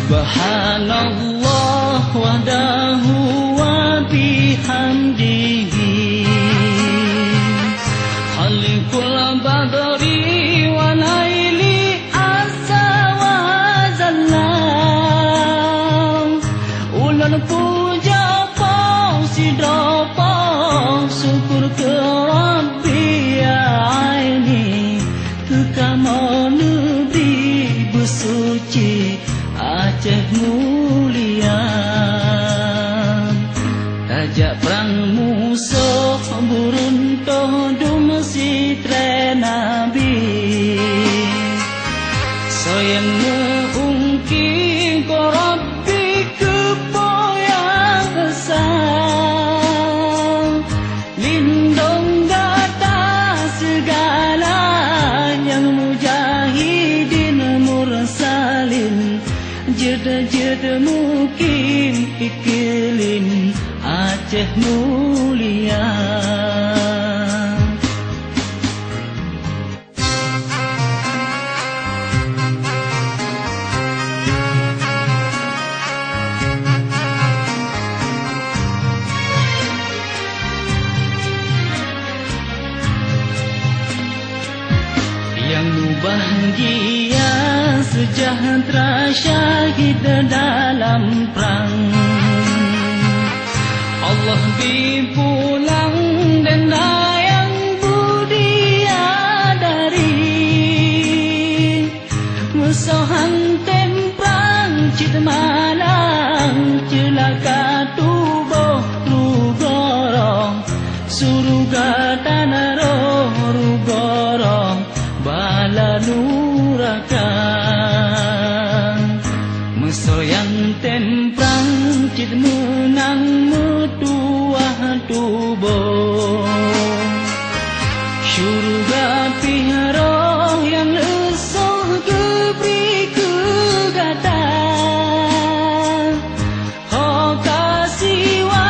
Subhanallah wahdahu wa bihamdihi Khaliqul badri wa laili asa wa zallam Ulan puja pau sidapa syukur ke Rabbi aini Kekama negeri bersuci Aceh mulia Tajak perang musuh buruntuh dum sitre nabi Soyang meungki ko Rabbi kepoyang kesal Lindung gata segala yang mujahidin mursalin Jeda-jeda mukim iklim Aceh mulia Yang bahagia sejahtera syahid dalam perang Allah dipulang dan yang budiadari Musuhan temprang cit malang celaka tubuh rugorong Suruga tanah roh rugorong bala nurakan Mesoyang temprang cit menang metuah tubuh Syurga piharoh yang lesoh geberi kegata Ho kasiwa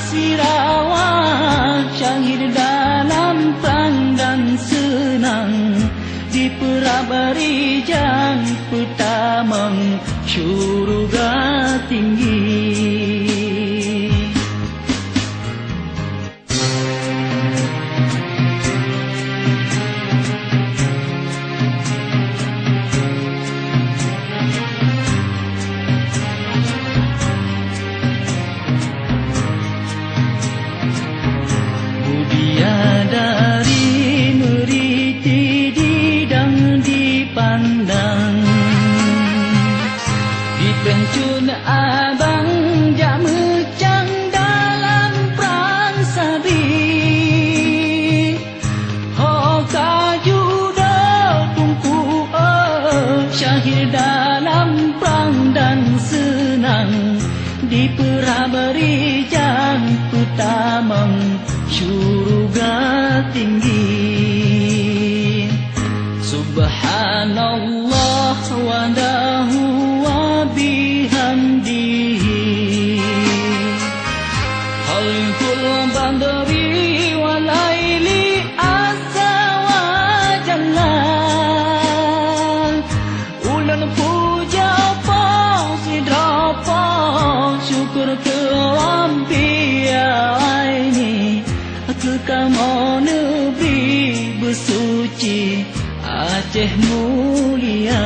sirawak syahid dalam perang dan senang Diperabari jang pertamang syurga tinggi Budiadari meriti didang dipandang Dipencun abang jak mecang dalam perang sabi Ho kajudo tungku syahid dalam perang dan senang Diperabari jang pertamang syurga tinggi Subhanallah wahdahu wa bihamdihi Khalqul badri wa laili asa wa jalal Ulan puja pau sidrapa syukur ke Rabbi aini Kekama negeri bersuci Aceh mulia